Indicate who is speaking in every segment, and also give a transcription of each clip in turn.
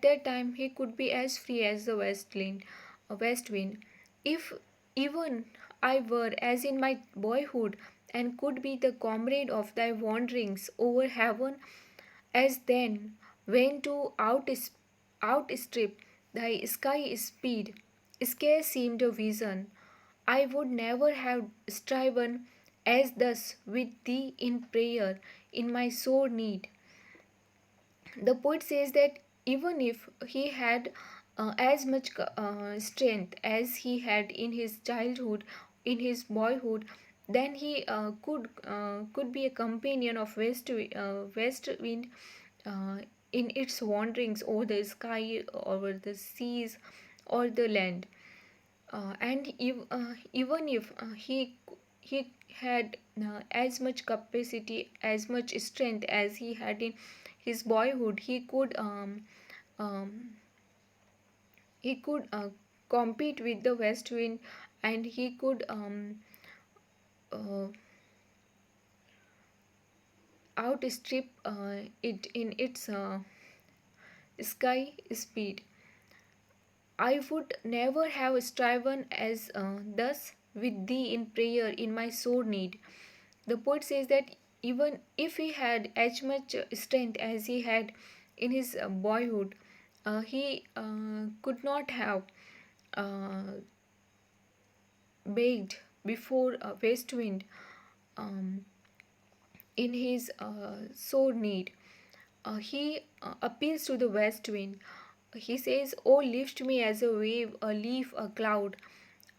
Speaker 1: At that time, he could be as free as the west wind. If even I were as in my boyhood, and could be the comrade of thy wanderings over heaven, as then, when to outstrip thy sky speed, scarce seemed a vision. I would never have striven as thus with thee in prayer in my sore need. The poet says that even if he had as much strength as he had in his childhood, in his boyhood, then he could be a companion of west wind uh, in its wanderings over the sky, over the seas, or the land. Even if he had as much capacity, as much strength as he had in his boyhood, um, he could compete with the west wind, and he could uh, outstrip it in its sky speed. I would never have striven as thus with thee in prayer in my sore need. The poet says that even if he had as much strength as he had in his boyhood, he could not have uh, begged before a west wind um, in his sore need. He appeals to the west wind. He says, "Oh, lift me as a wave, a leaf, a cloud.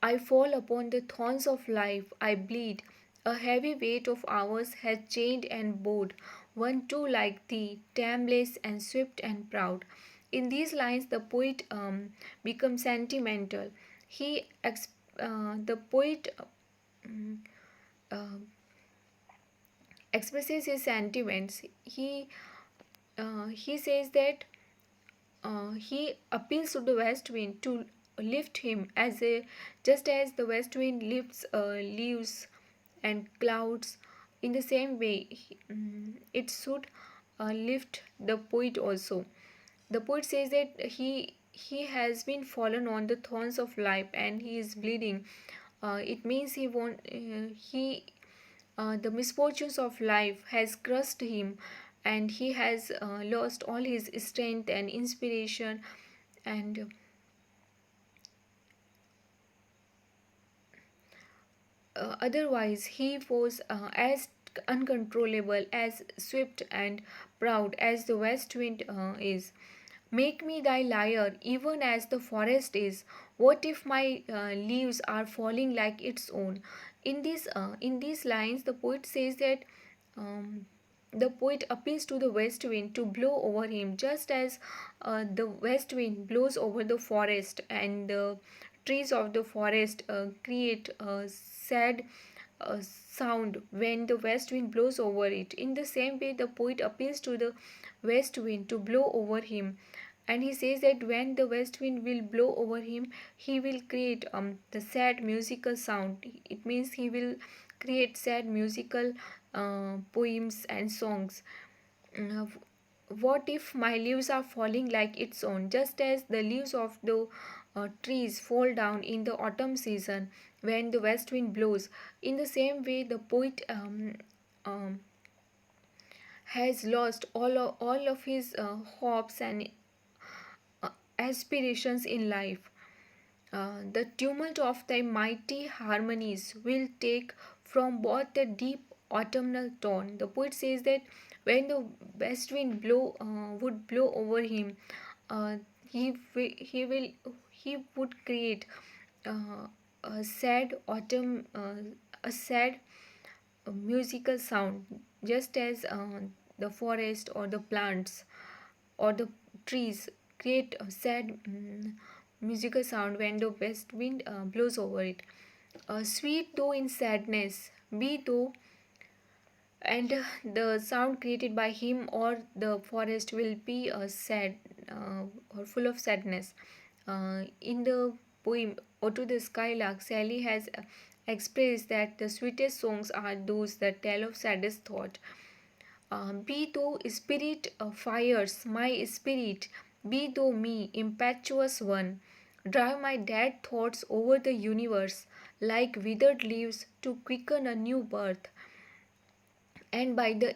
Speaker 1: I fall upon the thorns of life, I bleed. A heavy weight of hours has chained and bowed one too like thee, tameless and swift and proud." In these lines, the poet becomes sentimental. The poet uh, expresses his sentiments. He says that he appeals to the west wind to lift him as a just as the west wind lifts leaves and clouds. In the same way, it should lift the poet also. The poet says that he has been fallen on the thorns of life and he is bleeding. It means he the misfortunes of life has crushed him, and he has lost all his strength and inspiration, and otherwise he was as uncontrollable, as swift and proud as the west wind is. Make me thy lyre, even as the forest is. What if my leaves are falling like its own? In these lines, the poet says that um, the poet appeals to the west wind to blow over him, just as the west wind blows over the forest, and the trees of the forest create a sad sound when the west wind blows over it. In the same way, the poet appeals to the west wind to blow over him, and he says that when the west wind will blow over him, he will create the sad musical sound. It means he will create sad musical poems and songs. Uh, what if my leaves are falling like its own, just as the leaves of the trees fall down in the autumn season when the west wind blows? In the same way, the poet um, has lost all of his hopes and aspirations in life. The tumult of thy mighty harmonies will take from both the deep autumnal tone. The poet says that when the west wind would blow over him, uh, he would create uh, a sad a sad musical sound, just as the forest or the plants or the trees create a sad musical sound when the west wind blows over it. Sweet though in sadness, be though, and the sound created by him or the forest will be sad or full of sadness. In the poem "Or to the Skylark," Sally has expressed that the sweetest songs are those that tell of saddest thought. Be thou spirit fires my spirit, Be thou me, impetuous one, drive my dead thoughts over the universe like withered leaves to quicken a new birth. And by the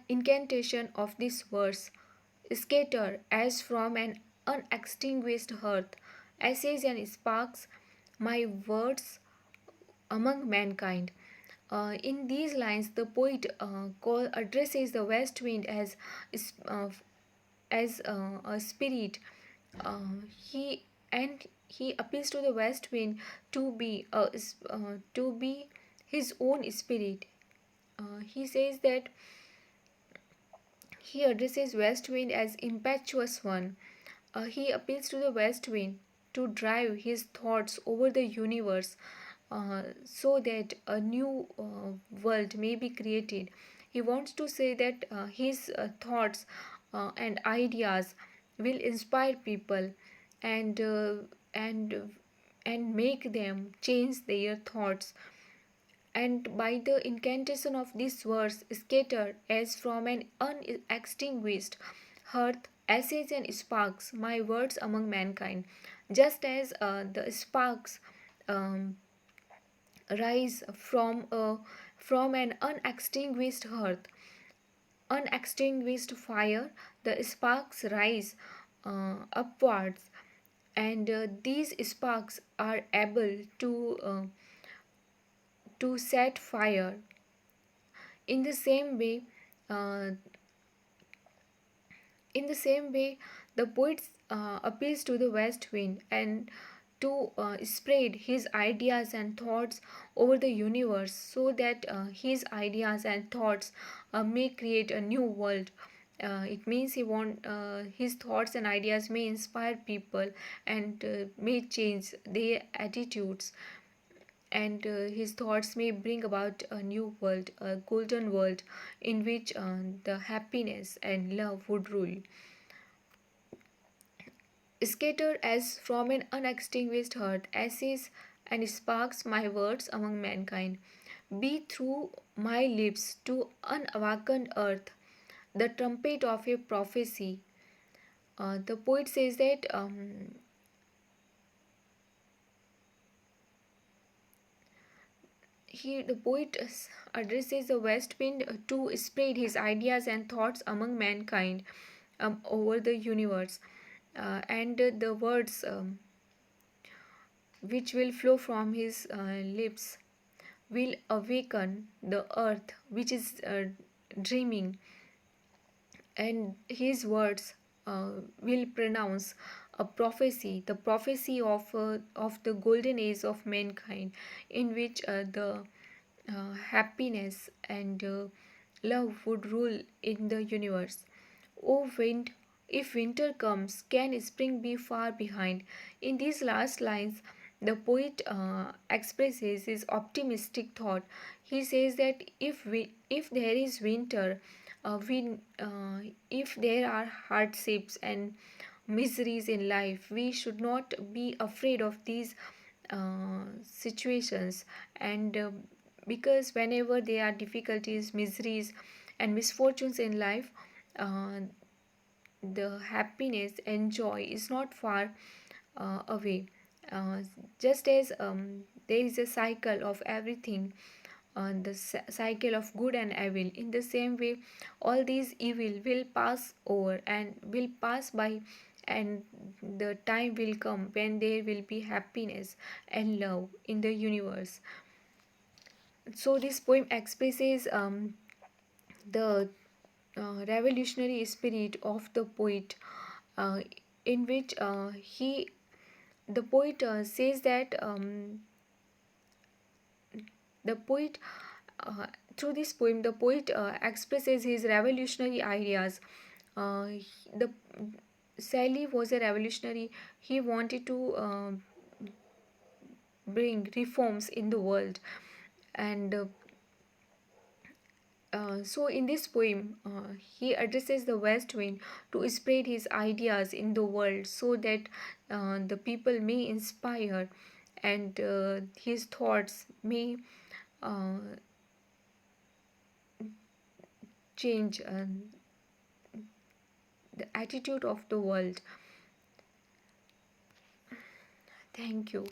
Speaker 1: incantation of this verse, scatter as from an unextinguished hearth, ashes and sparks, my words among mankind. In these lines, the poet addresses the west wind uh, a spirit. He and he appeals to the west wind to be his own spirit. He says that he addresses west wind as impetuous one. He appeals to the west wind to drive his thoughts over the universe so that a new world may be created. He wants to say that his thoughts and ideas will inspire people and uh, and and make them change their thoughts, and by the incantation of this verse, scatter as from an unextinguished hearth ashes and sparks my words among mankind. Just as the sparks um, rise from an unextinguished fire, the sparks rise upwards, and these sparks are able to set fire. In the same way, uh, the poet appeals to the west wind and to spread his ideas and thoughts over the universe so that his ideas and thoughts may create a new world. It means his thoughts and ideas may inspire people and may change their attitudes, and his thoughts may bring about a new world, a golden world in which the happiness and love would rule. Scattered as from an unextinguished hearth, ashes and sparks my words among mankind. Be through my lips to unawakened earth the trumpet of a prophecy. The poet says that the poet addresses the west wind to spread his ideas and thoughts among mankind over the universe, and the words which will flow from his lips will awaken the earth which is dreaming, and his words will pronounce a prophecy, the prophecy of the golden age of mankind, in which the happiness and love would rule in the universe. O wind, if winter comes, can spring be far behind? In these last lines, the poet expresses his optimistic thought. He says that if there is winter, if there are hardships and miseries in life, we should not be afraid of these situations, and because whenever there are difficulties, miseries, and misfortunes in life, uh, the happiness and joy is not far away. Uh, just as there is a cycle of everything, the cycle of good and evil, in the same way, all these evil will pass over and will pass by, and the time will come when there will be happiness and love in the universe. So, this poem expresses the revolutionary spirit of the poet, uh, in which the poet says that the poet through this poem the poet expresses his revolutionary ideas. The Sally was a revolutionary. He wanted to bring reforms in the world, and so, in this poem, he addresses the west wind to spread his ideas in the world so that the people may inspire, and his thoughts may uh, change the attitude of the world. Thank you.